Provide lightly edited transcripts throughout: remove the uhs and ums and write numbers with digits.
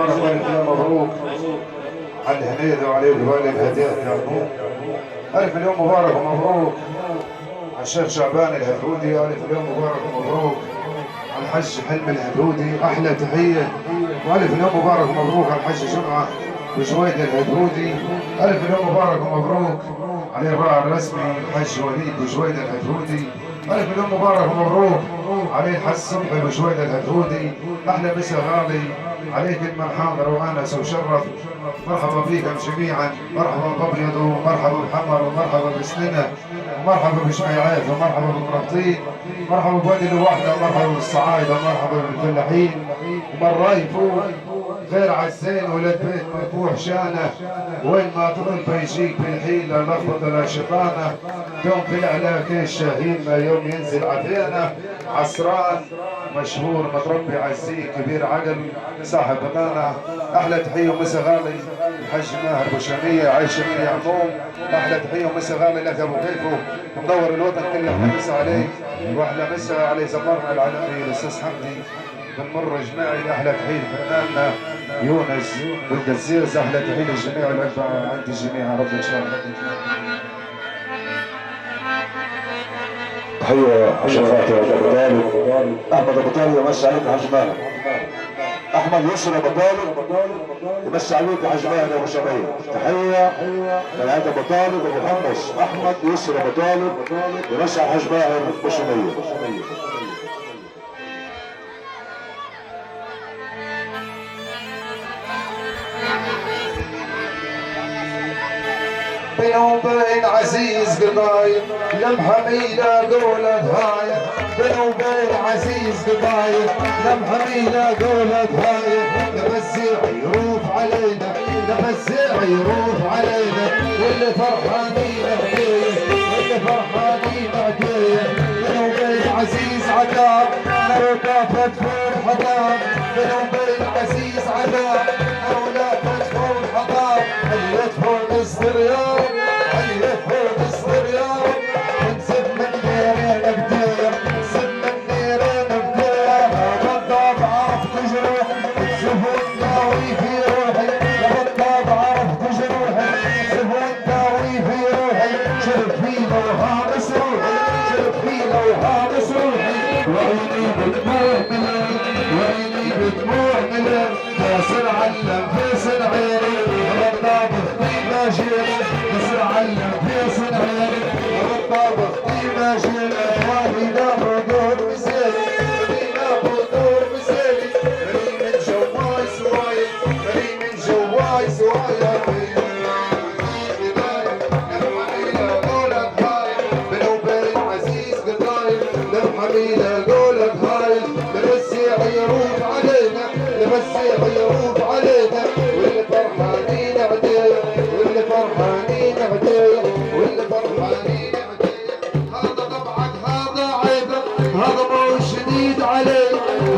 مبروك على الهنيدة وعلى الوالد الهدية الجنوب. ألف اليوم مبارك ومبروك على الشيخ شعبان الهدودي. ألف اليوم مبارك ومبروك على الحج حلمي الهدودي، أحلى تحية. وألف اليوم مبارك ومبروك على الحج جمعة بجويد الهدودي. ألف اليوم مبارك ومبروك على الراعي الرسمي الحج وليد بجويد الهدودي. ألف اليوم مبارك ومبروك عليه الحج صبحي بجويد الهدودي. أحلى مسا غالي عليك من حاضر وانس وشرف. مرحبا بكم جميعا، مرحبا بابيض ومرحبا بحمر ومرحبا بسننه ومرحبا بشميعات ومرحبا بمربطين، مرحبا بوادي الوحده ومرحبا بالصعايده ومرحبا بالفلاحين ومراي فوق غير عزين ولد بيت مذبوح شانه. وين ما تطل بيجيك بالحيله لخبط لا شيطانه. دوم في العلاك الشهيد ما يوم ينزل عفينه. عسران مشهور متربي عزيز كبير عقل صاحب امانه. احلى تحيه ومسا غالي الحج ماهر بوشاميه عايشه من يعقوب. احلى تحيه ومسا غالي لك ابو كيفو مدور الوطن كله مسا عليك. واحلى مسا على زمرنا العالمي الاستاذ حمدي بنمر جماعي. احلى تحيه لفناننا يونس بالقزيز. احلى تحيه للجميع والعفو عند الجميع يا رب ان شاء الله. تحية شرفات يا أبو طالب. أحمد أبو طالب يمسي عليك حاج ماهر. أحمد يسر أبو طالب يمسي عليك حاج ماهر يا أبو شبيه. تحية من عند أبو طالب أبو حمص. أحمد يسر أبو طالب يمسي على حاج ماهر أبو شبيه. بينه وبين عزيز قضايا لمحة ميلة قولة هاية. بينه وبين عزيز قضايا لمحة ميلة قولة هاية. لما الزيع يروف علينا، لما الزيع يروف علينا واللي فرحانين هدية، واللي فرحانين هدية. بينه وبين عزيز عذاب نار كافة فوق حضار. بينه وبين عزيز عذاب أولى فتفور حضار. اللي تفور استريار، اللي تفور استريار. نسب من نيرين بدير، نسب من نيرين بدير. بالضبط عرفت جروحي زبون داوي في روحي. بالضبط عرفت جروحي زبون داوي في روحي. شرب فينا وهامس روحي، شرب فينا وهامس روحي. وعيني بدموع ملل، وعيني بدموع ملل. فاسر علم فاسر عيني بالضبط ماشي. فاسر علم فاسر عيني بالضبط ماشي. واهينا بدور مسالي، واهينا بدور مسالي. فري من جواي سوايا، فري من جواي سوايا. بينه وبين عزيز قضايا لمحة ميلة قولك هاي. لما الزيع يروف علينا، لما الزيع يروف علينا واللي فرحانين عدية، واللي فرحانين عدية، واللي فرحانين عدية. هذا طبعك هذا عيبك، هذا ما هو شديد عليك.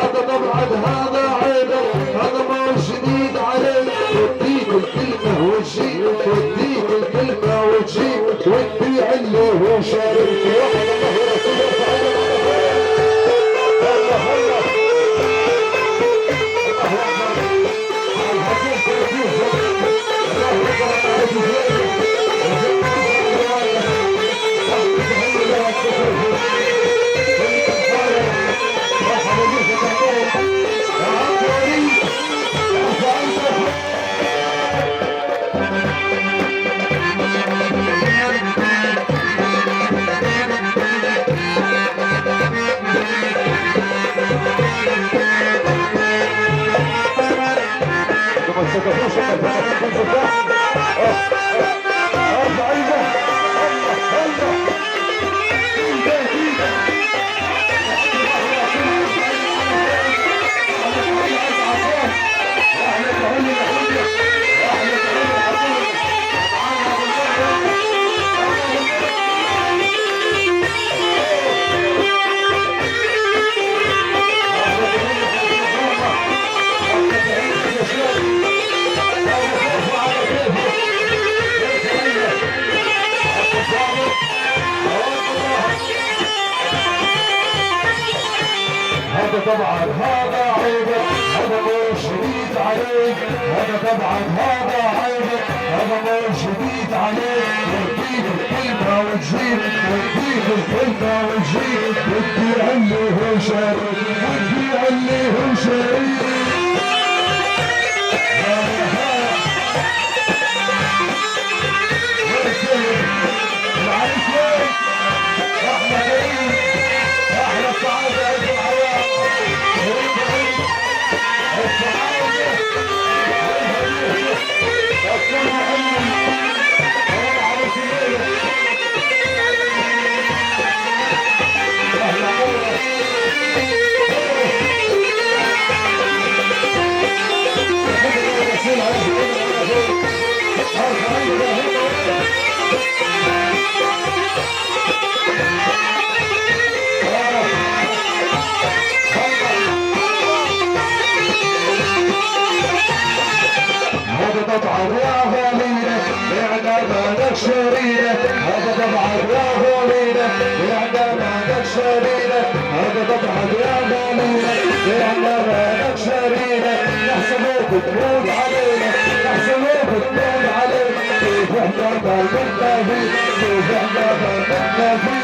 هذا طبعك هذا عيبك، هذا ما هو شديد عليك. وديك الكلمة والشي، وديك الكلمة والشي، وتبيع اللي هو شارك. واحد الله ورسوله تعالى. عليك، هذا طبعا هذا عيبك، هذا مو شديد عليك، وديك الكلمة وتجيب، وديك الكلمة وتجيب، ودي اللي هو شريك، ودي اللي هو شريك. طبعا يا غالينا بعد ما شرينا، هذا طبعا يا غالينا بعد ما شرينا، هذا طبعا يا غالينا بعد ما شرينا، نحسبوك تموت علينا، نحسبوك تموت علينا، كيف احنا بلدنا فيه، كيف احنا بلدنا فيه.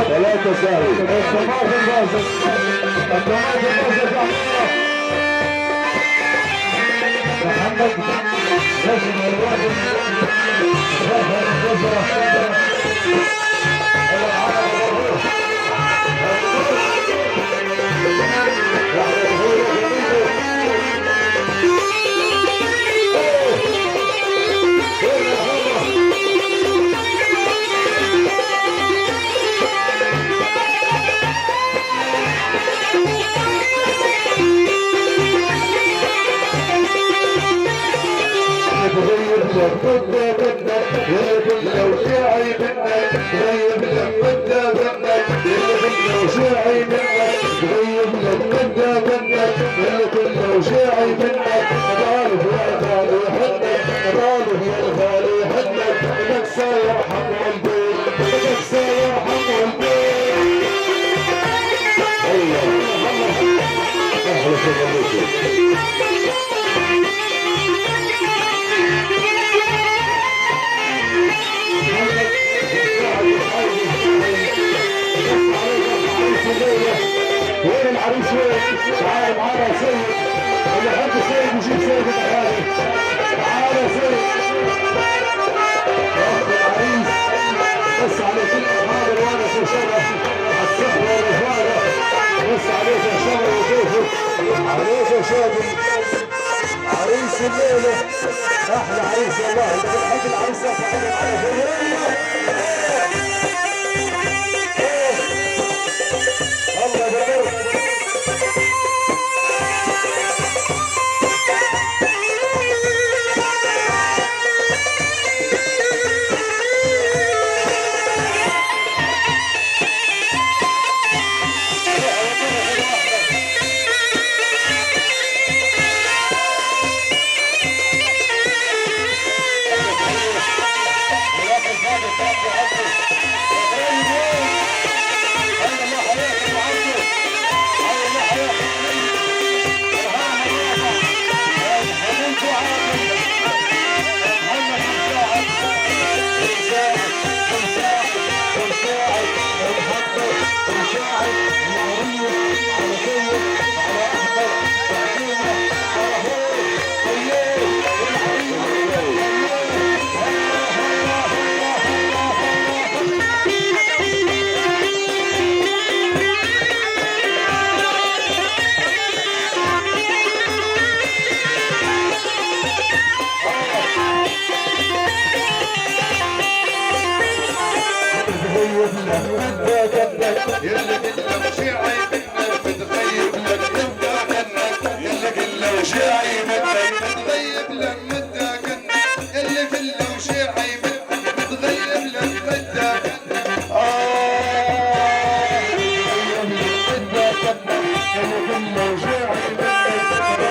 ثلاثة ساوي الدمار في البازل، الدمار في البازل محمد نجم الواجب ظهر الجزرة لو شاعي منك غيب لك مدة منك، لو شاعي منك غيب لك مدة منك، لو شاعي منك طالب يا غالي حنك، طالب يا غالي حنك، نكسى يرحم والبيت، نكسى يرحم والبيت. الله اهلا وسهلا. وين العريس وين؟ تعال معانا يا سيد، اللي يحب سيد يجيب سيد العيالي. تعال يا سيد. العريس بس على كل حاضر وانا في شرف الصحبه والرفاقه، بس عليك يا شباب وكيفك، عليك يا شادي. عريس الليله احلى عريس والله، اللي بنحب العريس يرفع ايدك على فوق. يلا كله شيعي منك بتغيب لك مدة كنك، يلا كله شيعي منك بتغيب لك مدة كنك، يلا كله شيعي منك بتغيب لك مدة كنك. يلا كله شيعي منك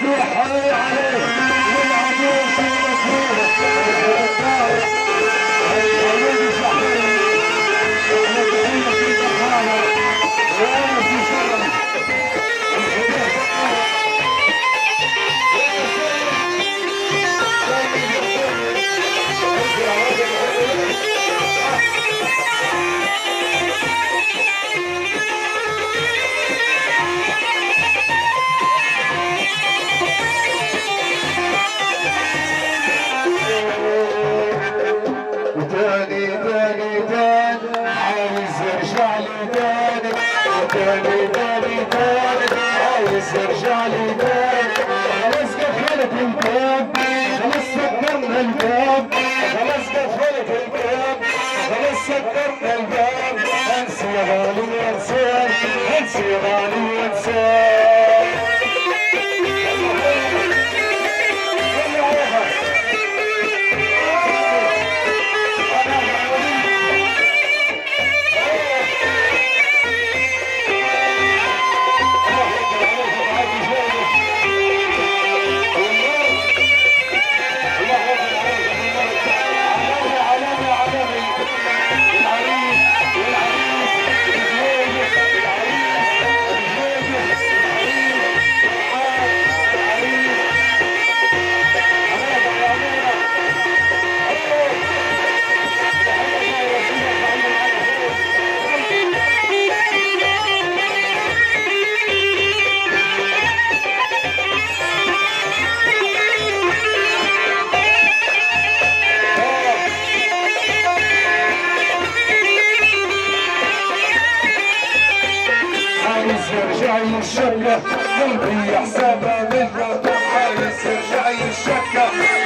مفتوح حي عليه والعروس المسرور الوليد الشحيح احنا تحيه في الدخانه وانا في شرف ارجع لي تاني خلاص قفلت الباب خلاص سكرنا الباب خلاص قفلت الباب خلاص سكرنا الباب انسى يا غالي انساك انسى يا غالي انساك يرجعي الشكة قلبي حسابها ملكة عايز يرجعي الشكة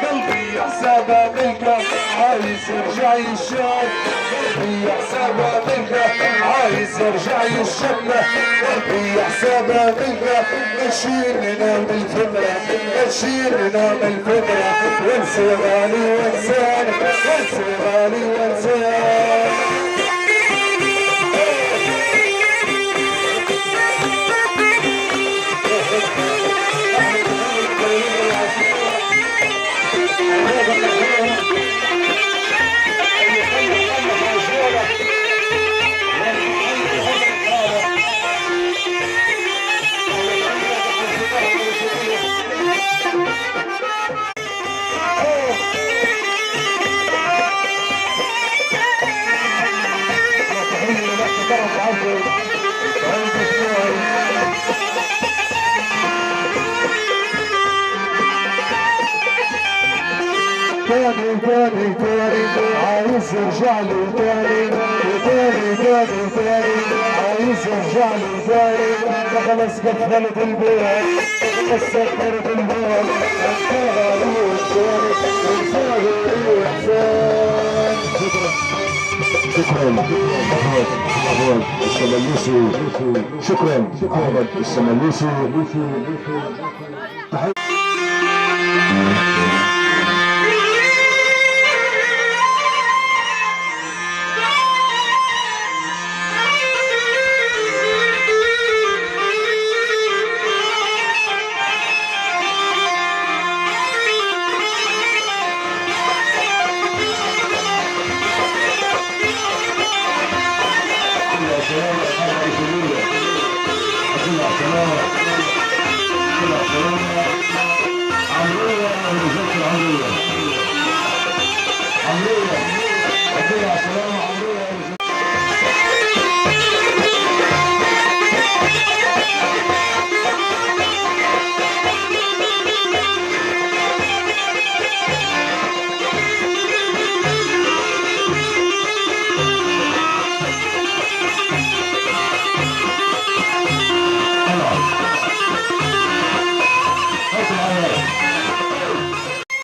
قلبي حسابها ملكة عايز يرجعي الشك قلبي حسابها ملكة عايز يرجعي الشكة قلبي حسابها ملكة نشيلنا من الفكرة نشيلنا من الفكرة وانسى غالي وانساني وانسى غالي وانساني تاني عايز يرجع لي تاني عايز يرجع لي تاني خلاص قفلت الباب خلاص سكرت الباب انت غالي وانساني انت غالي واحسان شكرا احمد السملوسي شكرا احمد السملوسي